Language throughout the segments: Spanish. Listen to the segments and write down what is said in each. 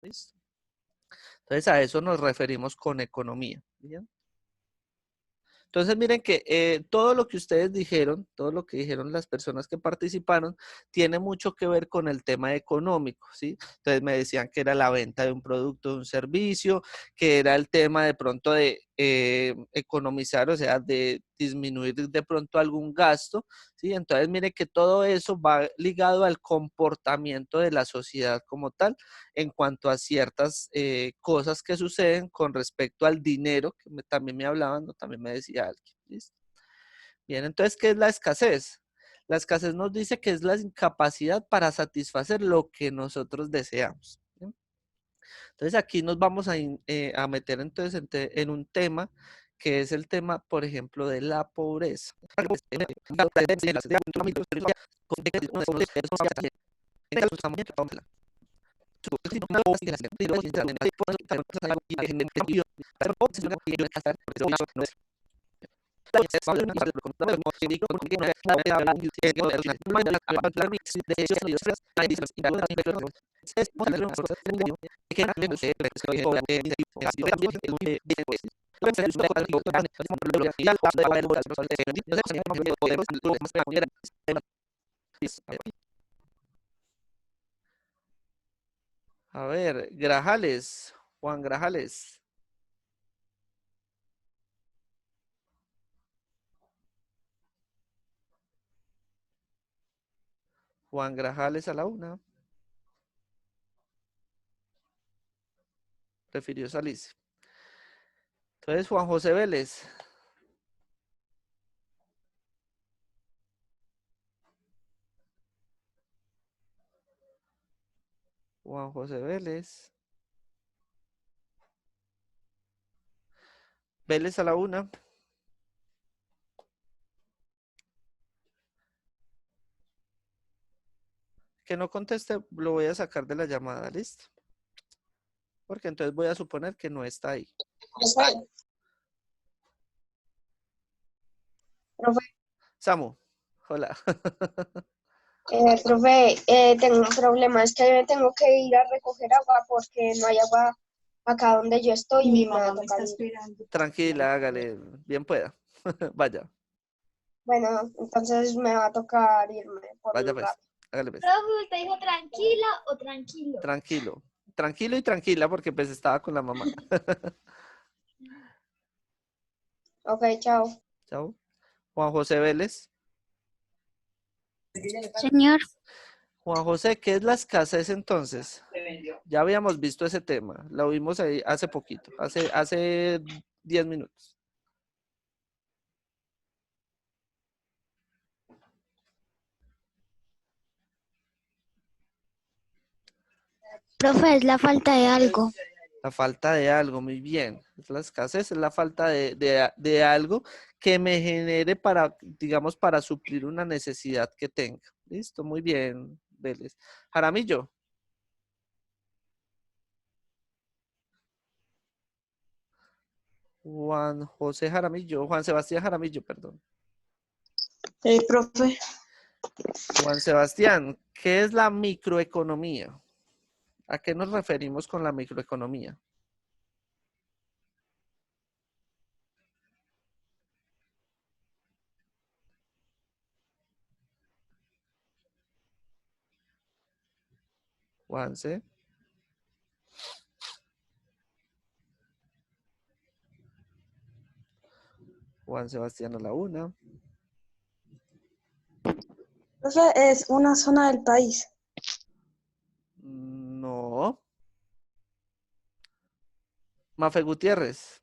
¿Listo? Entonces a eso nos referimos con economía. ¿Bien? Entonces miren que todo lo que ustedes dijeron, todo lo que dijeron las personas que participaron, tiene mucho que ver con el tema económico, ¿sí? Entonces me decían que era la venta de un producto, de un servicio, que era el tema de pronto de economizar, o sea, de disminuir de pronto algún gasto, ¿sí? Entonces miren que todo eso va ligado al comportamiento de la sociedad como tal en cuanto a ciertas cosas que suceden con respecto al dinero, que también me hablaban, ¿no? También me decía alguien. ¿Listo? Bien, entonces, ¿qué es la escasez? La escasez nos dice que es la incapacidad para satisfacer lo que nosotros deseamos. ¿Sí? Entonces, aquí nos vamos a meter entonces en un tema que es el tema, por ejemplo, de la pobreza. A ver, Grajales, Juan Grajales. Juan Grajales a la una. Prefirió salirse. Entonces, Juan José Vélez. Juan José Vélez. Vélez a la una. Que no conteste, lo voy a sacar de la llamada, ¿listo? Porque entonces voy a suponer que no está ahí. Profe, Samu, hola. profe, tengo un problema, es que tengo que ir a recoger agua porque no hay agua acá donde yo estoy y Mi me va mamá a me tocar está ir. esperando. Tranquila, hágale, bien pueda. Vaya, Bueno, entonces me va a tocar irme por vaya un pues, rato. hágale pues. Profe, ¿usted dijo tranquila o tranquilo? Tranquilo, tranquilo y tranquila porque pues estaba con la mamá. Ok, chao. Chao. Juan José Vélez. Señor, Juan José, ¿qué es la escasez entonces? Ya habíamos visto ese tema, lo vimos ahí hace poquito, hace 10 minutos. profe, es la falta de algo. La falta de algo, muy bien. Es la escasez, es la falta de algo que me genere para, digamos, para suplir una necesidad que tenga. Listo, muy bien, Vélez. Jaramillo. Juan José Jaramillo, Juan Sebastián Jaramillo, perdón. Profe, Juan Sebastián, ¿qué es la microeconomía? ¿A qué nos referimos con la microeconomía? Juanse. Juan Sebastián a la una. profe, es una zona del país. No. Mafe Gutiérrez.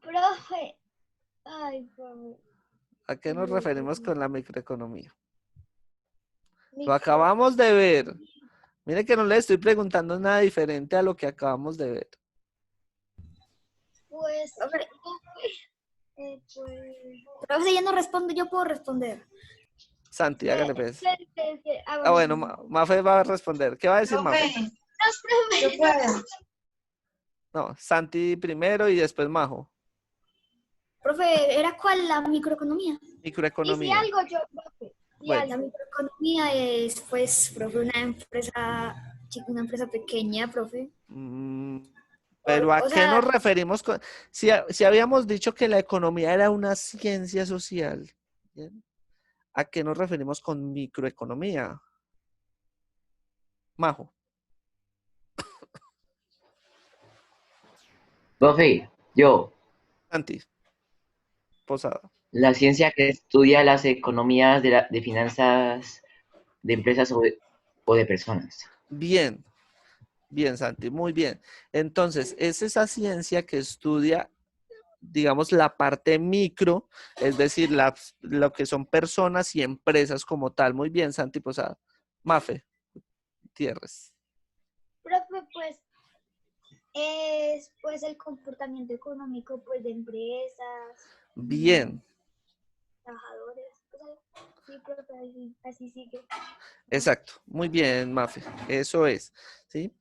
Profe, ay, profe. ¿A qué nos referimos con la microeconomía? Lo acabamos de ver. Mire que no le estoy preguntando nada diferente a lo que acabamos de ver. Pues, profe, ya no respondo, yo puedo responder. Santi, hágale pues. Ah, Bueno. bueno, Mafe va a responder. ¿Qué va a decir Mafe? No, profe. Yo puedo. No, Santi primero y después Majo. Profe, ¿era cuál la microeconomía? Y si Microeconomía. algo yo, profe. Bueno, La microeconomía es, pues, profe, una empresa pequeña, profe. pero ¿a O qué sea, nos referimos con... Si habíamos dicho que la economía era una ciencia social, ¿bien? ¿A qué nos referimos con microeconomía? Majo, Profe, yo, Santi, Posada. la ciencia que estudia las economías de finanzas de empresas o de personas. Bien, bien, Santi, muy bien. Entonces, es esa ciencia que estudia, digamos, la parte micro, es decir, lo que son personas y empresas como tal. Muy bien, Santi Posada. Mafe, Tierres. Profe, pues es pues el comportamiento económico pues de empresas, Bien, trabajadores. Sí, profe, así sigue. exacto. Muy bien, Mafe. Eso es, ¿sí?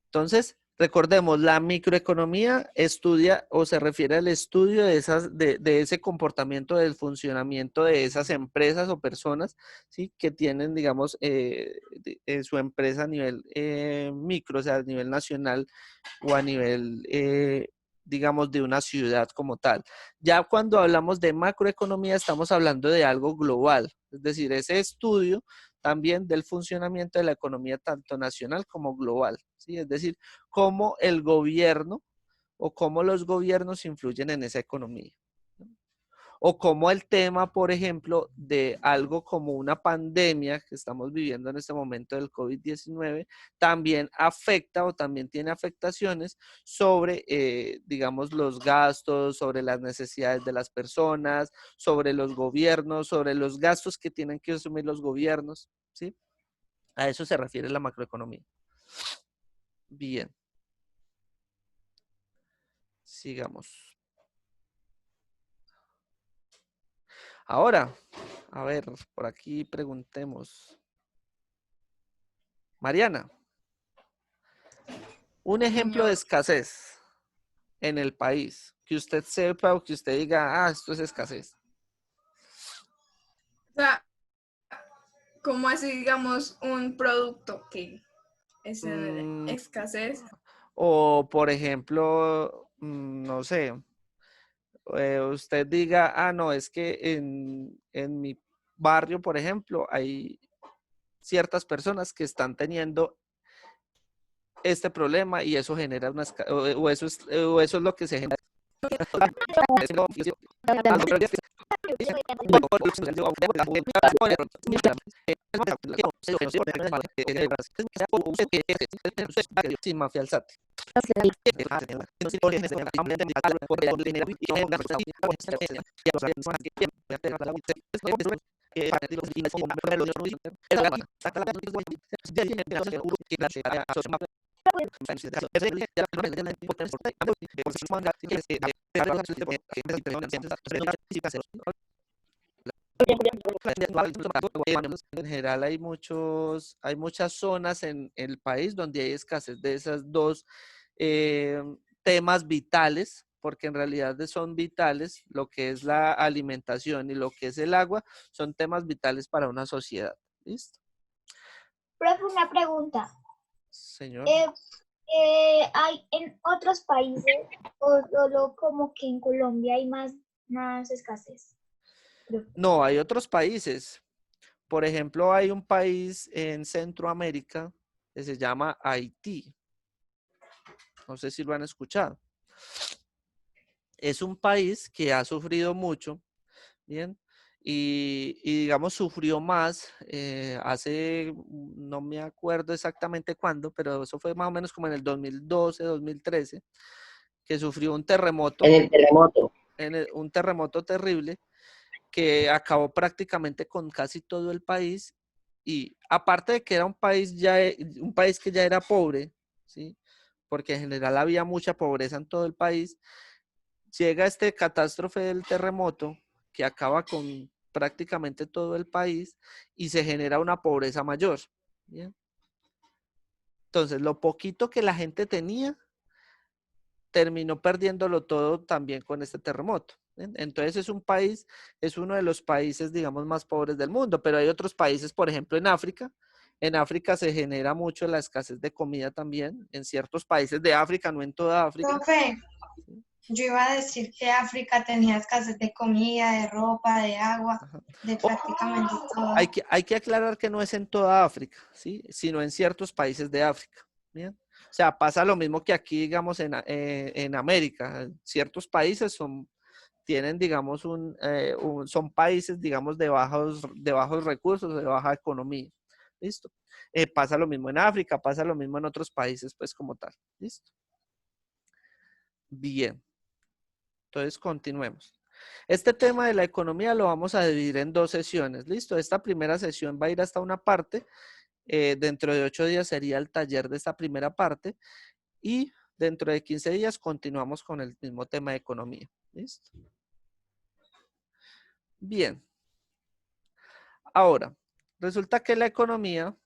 Entonces, recordemos, la microeconomía estudia o se refiere al estudio de ese comportamiento del funcionamiento de esas empresas o personas, ¿sí? Que tienen, digamos, su empresa a nivel micro, o sea, a nivel nacional o a nivel, digamos, de una ciudad como tal. Ya cuando hablamos de macroeconomía, estamos hablando de algo global, es decir, ese estudio también del funcionamiento de la economía tanto nacional como global, ¿sí? Es decir, cómo el gobierno o cómo los gobiernos influyen en esa economía. O cómo el tema, por ejemplo, de algo como una pandemia que estamos viviendo en este momento del COVID-19, también afecta o también tiene afectaciones sobre, digamos, los gastos, sobre las necesidades de las personas, sobre los gobiernos, sobre los gastos que tienen que asumir los gobiernos, ¿sí? A eso se refiere la macroeconomía. Bien. Sigamos. Ahora, a ver, por aquí preguntemos. Mariana, un ejemplo de Señor. escasez en el país, que usted sepa o que usted diga, esto es escasez. O sea, como así, digamos, un producto que es en Mm, escasez. o, por ejemplo, no sé, usted diga, no, es que en mi barrio, por ejemplo, hay ciertas personas que están teniendo este problema y eso genera una o eso es lo que se genera. Sin mafia alzate. En general hay muchas zonas en el país donde hay escasez de esas dos temas vitales, porque en realidad son vitales, lo que es la alimentación y lo que es el agua, son temas vitales para una sociedad. ¿Listo? Profe, una pregunta. Señor. ¿Hay en otros países o solo como que en Colombia hay más escasez? No, hay otros países. Por ejemplo, hay un país en Centroamérica que se llama Haití. No sé si lo han escuchado. Es un país que ha sufrido mucho, ¿bien? Y digamos, sufrió más hace, no me acuerdo exactamente cuándo, pero eso fue más o menos como en el 2012, 2013, que sufrió un terremoto, En el terremoto. un terremoto terrible que acabó prácticamente con casi todo el país. Y aparte de que era un país un país que ya era pobre, ¿sí? Porque en general había mucha pobreza en todo el país, llega este catástrofe del terremoto que acaba con prácticamente todo el país y se genera una pobreza mayor. ¿Bien? Entonces, lo poquito que la gente tenía, terminó perdiéndolo todo también con este terremoto. ¿Bien? Entonces es un país, es uno de los países, digamos, más pobres del mundo, pero hay otros países, por ejemplo, en África. En África se genera mucho la escasez de comida también, en ciertos países de África, no en toda África. Profe, yo iba a decir que África tenía escasez de comida, de ropa, de agua, Ajá. de prácticamente todo. Hay que aclarar que no es en toda África, ¿sí? Sino en ciertos países de África. ¿Bien? O sea, pasa lo mismo que aquí, digamos, en América. Ciertos países tienen, digamos, son países, digamos, de bajos recursos, de baja economía. ¿Listo? Pasa lo mismo en África, pasa lo mismo en otros países, pues, como tal. ¿Listo? Bien. Entonces, continuemos. Este tema de la economía lo vamos a dividir en 2 sesiones. ¿Listo? Esta primera sesión va a ir hasta una parte. Dentro de 8 días sería el taller de esta primera parte. Y dentro de 15 días continuamos con el mismo tema de economía. ¿Listo? Bien. Ahora, resulta que la economía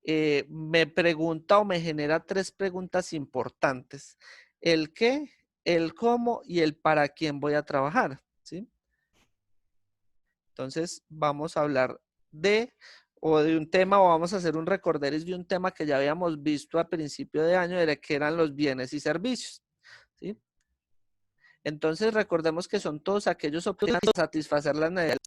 me pregunta o me genera 3 preguntas importantes. El qué, el cómo y el para quién voy a trabajar. ¿Sí? Entonces, vamos a hablar de un tema o vamos a hacer un recorderis de un tema que ya habíamos visto a principio de año, de que eran los bienes y servicios. ¿Sí? Entonces, recordemos que son todos aquellos objetos para satisfacer las necesidades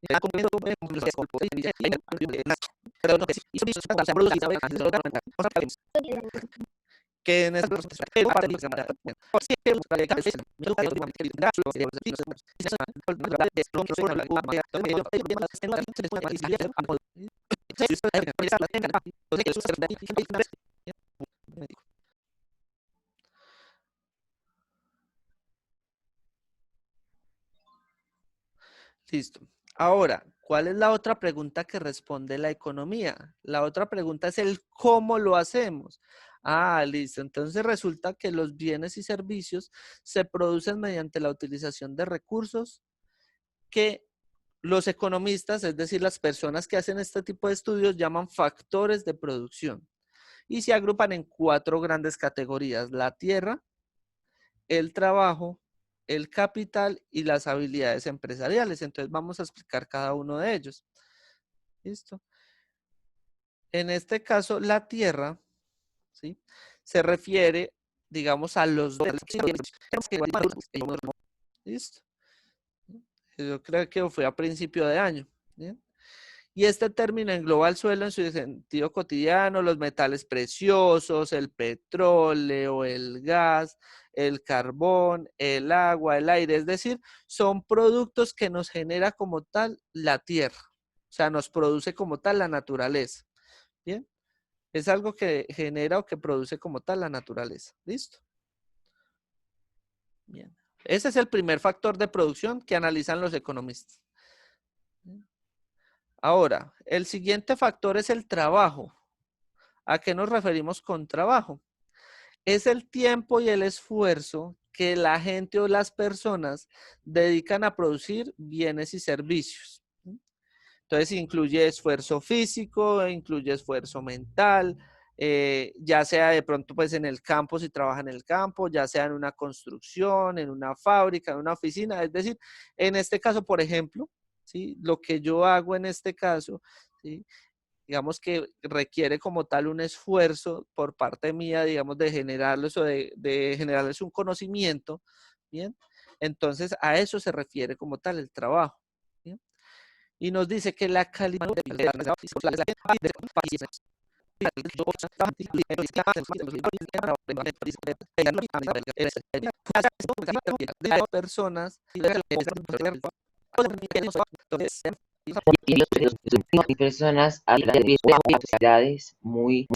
que en este Listo. Ahora, ¿cuál es la otra pregunta que responde la economía? La otra pregunta es el cómo lo hacemos. Ah, listo. Entonces resulta que los bienes y servicios se producen mediante la utilización de recursos que los economistas, es decir, las personas que hacen este tipo de estudios, llaman factores de producción. Y se agrupan en 4 grandes categorías: la tierra, el trabajo, el capital y las habilidades empresariales. Entonces vamos a explicar cada uno de ellos. ¿Listo? En este caso, la tierra, ¿sí?, se refiere, digamos, a los dos. ¿Listo? Yo creo que fue a principio de año. ¿Bien? Y este término engloba el suelo en su sentido cotidiano, los metales preciosos, el petróleo, el gas, el carbón, el agua, el aire. Es decir, son productos que nos genera como tal la tierra. O sea, nos produce como tal la naturaleza. ¿Bien? Es algo que genera o que produce como tal la naturaleza. ¿Listo? Bien. Ese es el primer factor de producción que analizan los economistas. Ahora, el siguiente factor es el trabajo. ¿A qué nos referimos con trabajo? Es el tiempo y el esfuerzo que la gente o las personas dedican a producir bienes y servicios. Entonces incluye esfuerzo físico, incluye esfuerzo mental, ya sea de pronto pues en el campo, si trabaja en el campo, ya sea en una construcción, en una fábrica, en una oficina. Es decir, en este caso, por ejemplo, ¿sí?, lo que yo hago en este caso, ¿sí?, digamos que requiere como tal un esfuerzo por parte mía, digamos, de generarles o de generarles un conocimiento, ¿bien? Entonces, a eso se refiere como tal el trabajo, ¿bien? Y nos dice que la calidad de las personas Y personas a capacidades muy